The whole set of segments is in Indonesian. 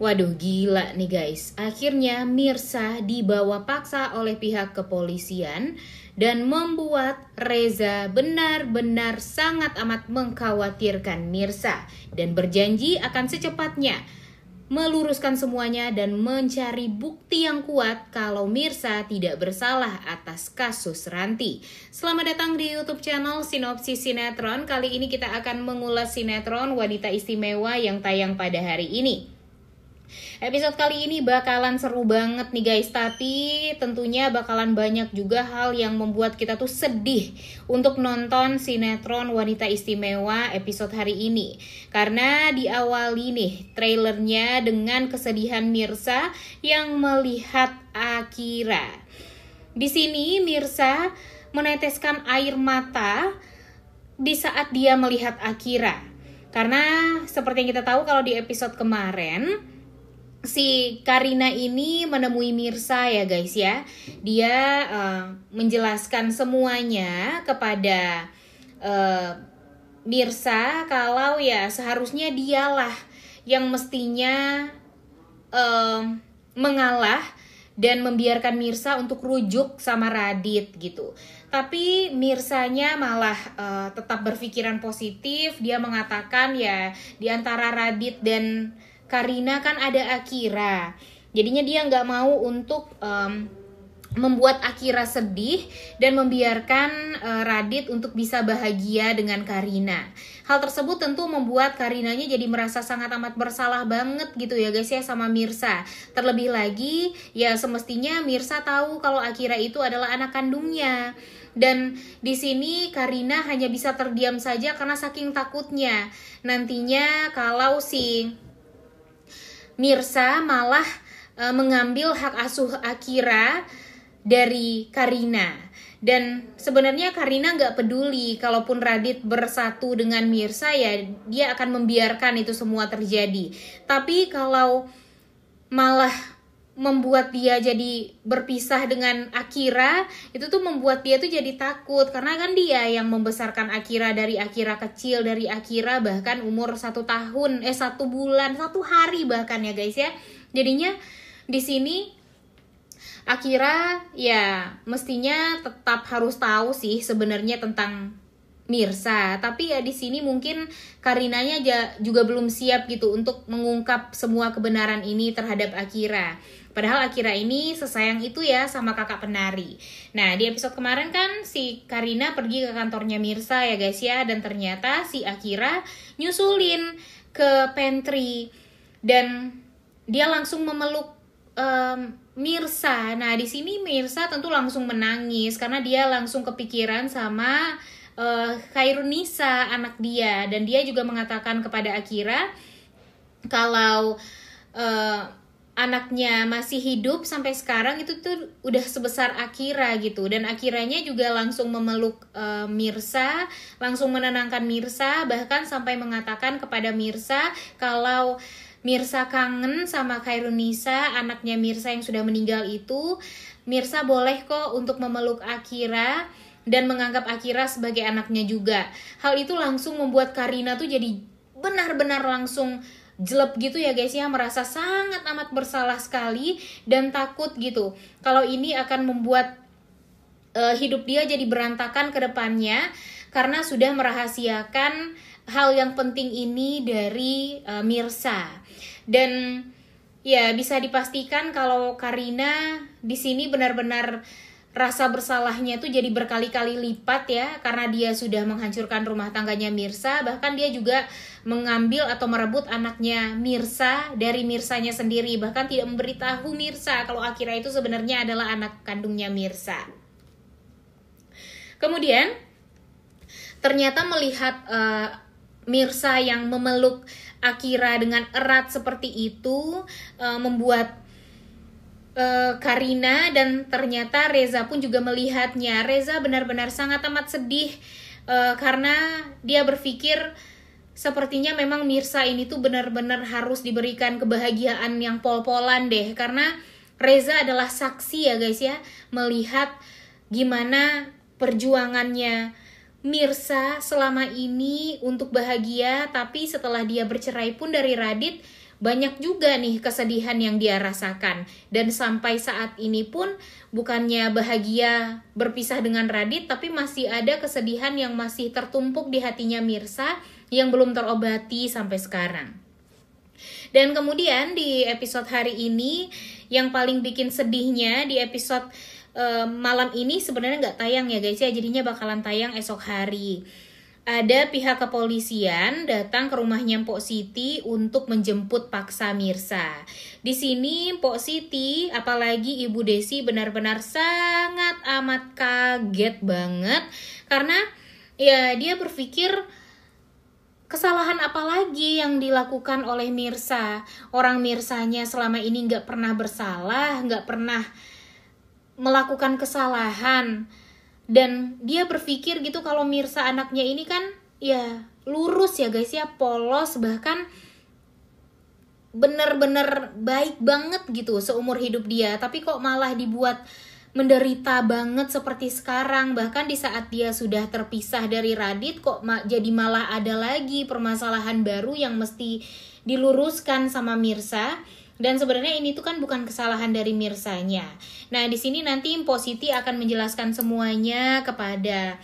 Waduh, gila nih guys. Akhirnya Mirsa dibawa paksa oleh pihak kepolisian dan membuat Reza benar-benar sangat amat mengkhawatirkan Mirsa dan berjanji akan secepatnya meluruskan semuanya dan mencari bukti yang kuat kalau Mirsa tidak bersalah atas kasus Ranti. Selamat datang di YouTube channel Sinopsis Sinetron. Kali ini kita akan mengulas sinetron Wanita Istimewa yang tayang pada hari ini. Episode kali ini bakalan seru banget nih guys, tapi tentunya bakalan banyak juga hal yang membuat kita tuh sedih untuk nonton sinetron Wanita Istimewa episode hari ini. Karena diawali nih trailernya dengan kesedihan Mirsa yang melihat Akira. Di sini Mirsa meneteskan air mata di saat dia melihat Akira. Karena seperti yang kita tahu kalau di episode kemarin si Karina ini menemui Mirsa ya guys ya. Dia menjelaskan semuanya kepada Mirsa kalau ya seharusnya dialah yang mestinya mengalah dan membiarkan Mirsa untuk rujuk sama Radit gitu. Tapi Mirsanya malah tetap berpikiran positif. Dia mengatakan ya di antara Radit dan Karina kan ada Akira. Jadinya dia nggak mau untuk membuat Akira sedih dan membiarkan Radit untuk bisa bahagia dengan Karina. Hal tersebut tentu membuat Karinanya jadi merasa sangat amat bersalah banget gitu ya guys ya sama Mirsa. Terlebih lagi ya semestinya Mirsa tahu kalau Akira itu adalah anak kandungnya. Dan di sini Karina hanya bisa terdiam saja karena saking takutnya nantinya kalau si Mirsa malah mengambil hak asuh Akira dari Karina. Dan sebenarnya Karina nggak peduli kalaupun Radit bersatu dengan Mirsa ya dia akan membiarkan itu semua terjadi. Tapi kalau malah membuat dia jadi berpisah dengan Akira, itu tuh membuat dia tuh jadi takut karena kan dia yang membesarkan Akira dari Akira kecil, dari Akira bahkan umur 1 tahun, 1 bulan, 1 hari bahkan ya guys ya. Jadinya di sini Akira ya mestinya tetap harus tahu sih sebenarnya tentang Mirsa, tapi ya di sini mungkin Karinanya juga belum siap gitu untuk mengungkap semua kebenaran ini terhadap Akira. Padahal Akira ini sesayang itu ya sama kakak penari. Nah di episode kemarin kan si Karina pergi ke kantornya Mirsa ya guys ya. Dan ternyata si Akira nyusulin ke pantry. Dan dia langsung memeluk Mirsa. Nah di sini Mirsa tentu langsung menangis karena dia langsung kepikiran sama Khairunisa anak dia. Dan dia juga mengatakan kepada Akira kalau anaknya masih hidup sampai sekarang itu tuh udah sebesar Akira gitu. Dan Akiranya juga langsung memeluk Mirsa, langsung menenangkan Mirsa, bahkan sampai mengatakan kepada Mirsa kalau Mirsa kangen sama Khairunisa, anaknya Mirsa yang sudah meninggal itu. Mirsa boleh kok untuk memeluk Akira dan menganggap Akira sebagai anaknya juga. Hal itu langsung membuat Karina tuh jadi benar-benar langsung jelek gitu ya guys ya, merasa sangat amat bersalah sekali dan takut gitu kalau ini akan membuat hidup dia jadi berantakan ke depannya karena sudah merahasiakan hal yang penting ini dari Mirsa. Dan ya bisa dipastikan kalau Karina di sini benar-benar rasa bersalahnya tuh jadi berkali-kali lipat ya, karena dia sudah menghancurkan rumah tangganya Mirsa. Bahkan dia juga mengambil atau merebut anaknya Mirsa dari Mirsanya sendiri, bahkan tidak memberitahu Mirsa kalau Akira itu sebenarnya adalah anak kandungnya Mirsa. Kemudian ternyata melihat Mirsa yang memeluk Akira dengan erat seperti itu membuat Karina dan ternyata Reza pun juga melihatnya. Reza benar-benar sangat amat sedih karena dia berpikir sepertinya memang Mirsa ini tuh benar-benar harus diberikan kebahagiaan yang pol-polan deh, karena Reza adalah saksi ya guys ya, melihat gimana perjuangannya Mirsa selama ini untuk bahagia. Tapi setelah dia bercerai pun dari Radit, banyak juga nih kesedihan yang dia rasakan. Dan sampai saat ini pun bukannya bahagia berpisah dengan Radit, tapi masih ada kesedihan yang masih tertumpuk di hatinya Mirsa yang belum terobati sampai sekarang. Dan kemudian di episode hari ini yang paling bikin sedihnya di episode malam ini sebenarnya nggak tayang ya guys ya, jadinya bakalan tayang esok hari. Ada pihak kepolisian datang ke rumahnya Mpok Siti untuk menjemput paksa Mirsa. Di sini Mpok Siti, apalagi Ibu Desi benar-benar sangat amat kaget banget karena ya dia berpikir kesalahan apa lagi yang dilakukan oleh Mirsa. Orang Mirsanya selama ini nggak pernah bersalah, nggak pernah melakukan kesalahan. Dan dia berpikir gitu kalau Mirsa anaknya ini kan ya lurus ya guys ya, polos, bahkan bener-bener baik banget gitu seumur hidup dia. Tapi kok malah dibuat menderita banget seperti sekarang. Bahkan di saat dia sudah terpisah dari Radit kok jadi malah ada lagi permasalahan baru yang mesti diluruskan sama Mirsa. Dan sebenarnya ini tuh kan bukan kesalahan dari Mirsanya. Nah, di sini nanti Mpok Siti akan menjelaskan semuanya kepada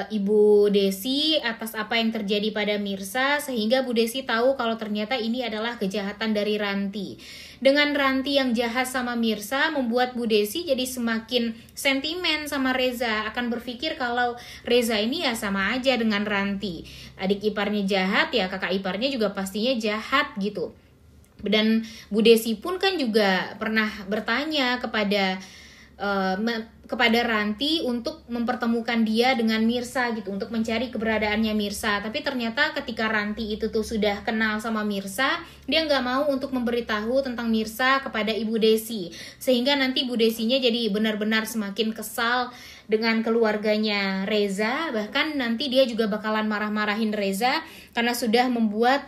Ibu Desi atas apa yang terjadi pada Mirsa, sehingga Bu Desi tahu kalau ternyata ini adalah kejahatan dari Ranti. Dengan Ranti yang jahat sama Mirsa membuat Bu Desi jadi semakin sentimen sama Reza, akan berpikir kalau Reza ini ya sama aja dengan Ranti. Adik iparnya jahat ya kakak iparnya juga pastinya jahat gitu. Dan Bu Desi pun kan juga pernah bertanya kepada Ranti untuk mempertemukan dia dengan Mirsa gitu, untuk mencari keberadaannya Mirsa. Tapi ternyata ketika Ranti itu tuh sudah kenal sama Mirsa, dia nggak mau untuk memberitahu tentang Mirsa kepada Ibu Desi, sehingga nanti Bu Desinya jadi benar-benar semakin kesal dengan keluarganya Reza. Bahkan nanti dia juga bakalan marah-marahin Reza karena sudah membuat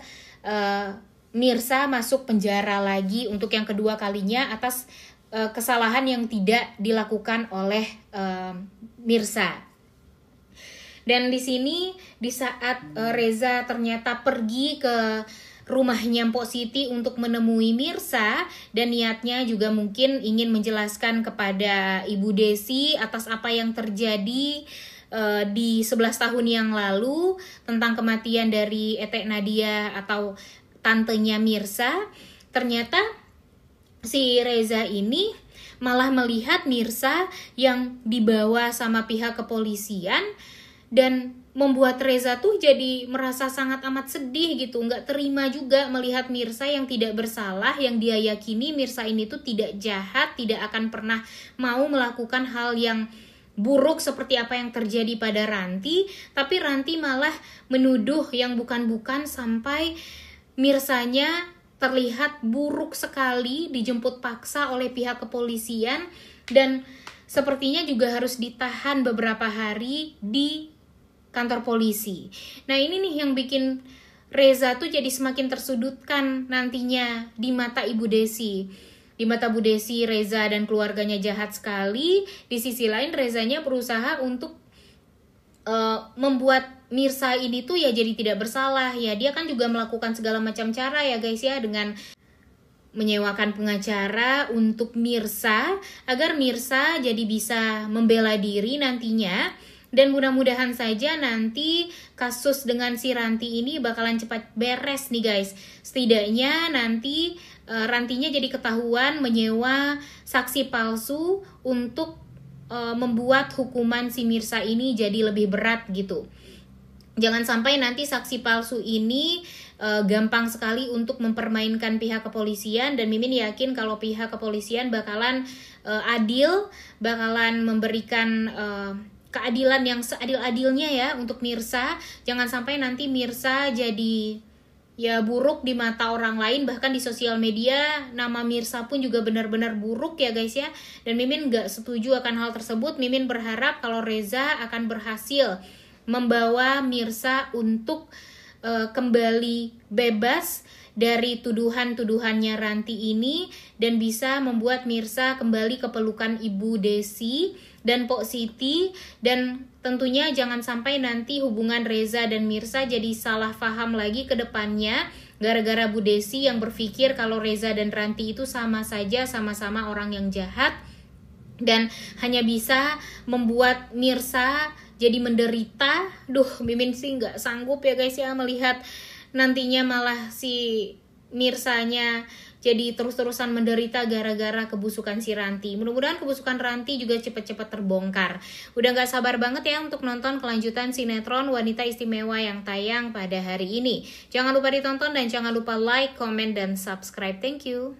Mirsa masuk penjara lagi untuk yang kedua kalinya atas kesalahan yang tidak dilakukan oleh Mirsa. Dan di sini di saat Reza ternyata pergi ke rumahnya Mpok Siti untuk menemui Mirsa dan niatnya juga mungkin ingin menjelaskan kepada Ibu Desi atas apa yang terjadi di 11 tahun yang lalu tentang kematian dari Etek Nadia atau tantenya Mirsa. Ternyata si Reza ini malah melihat Mirsa yang dibawa sama pihak kepolisian dan membuat Reza tuh jadi merasa sangat amat sedih gitu, nggak terima juga melihat Mirsa yang tidak bersalah, yang dia yakini Mirsa ini tuh tidak jahat, tidak akan pernah mau melakukan hal yang buruk seperti apa yang terjadi pada Ranti. Tapi Ranti malah menuduh yang bukan-bukan sampai Mirsanya terlihat buruk sekali, dijemput paksa oleh pihak kepolisian dan sepertinya juga harus ditahan beberapa hari di kantor polisi. Nah, ini nih yang bikin Reza tuh jadi semakin tersudutkan nantinya di mata Ibu Desi. Di mata Bu Desi, Reza dan keluarganya jahat sekali. Di sisi lain Rezanya berusaha untuk membuat Mirsa ini tuh ya jadi tidak bersalah. Ya dia kan juga melakukan segala macam cara ya guys ya, dengan menyewakan pengacara untuk Mirsa agar Mirsa jadi bisa membela diri nantinya. Dan mudah-mudahan saja nanti kasus dengan si Ranti ini bakalan cepat beres nih guys. Setidaknya nanti Rantinya jadi ketahuan menyewa saksi palsu untuk membuat hukuman si Mirsa ini jadi lebih berat gitu. Jangan sampai nanti saksi palsu ini gampang sekali untuk mempermainkan pihak kepolisian. Dan Mimin yakin kalau pihak kepolisian bakalan adil, bakalan memberikan keadilan yang seadil-adilnya ya untuk Mirsa. Jangan sampai nanti Mirsa jadi ya buruk di mata orang lain, bahkan di sosial media nama Mirsa pun juga benar-benar buruk ya guys ya. Dan Mimin gak setuju akan hal tersebut. Mimin berharap kalau Reza akan berhasil membawa Mirsa untuk kembali bebas dari tuduhan-tuduhannya Ranti ini dan bisa membuat Mirsa kembali ke pelukan Ibu Desi dan Pok Siti. Dan tentunya jangan sampai nanti hubungan Reza dan Mirsa jadi salah paham lagi ke depannya gara-gara Bu Desi yang berpikir kalau Reza dan Ranti itu sama saja, sama-sama orang yang jahat dan hanya bisa membuat Mirsa jadi menderita. Duh, Mimin sih nggak sanggup ya guys ya melihat nantinya malah si Mirsanya jadi terus-terusan menderita gara-gara kebusukan si Ranti. Mudah-mudahan kebusukan Ranti juga cepat-cepat terbongkar. Udah gak sabar banget ya untuk nonton kelanjutan sinetron Wanita Istimewa yang tayang pada hari ini. Jangan lupa ditonton dan jangan lupa like, comment, dan subscribe. Thank you.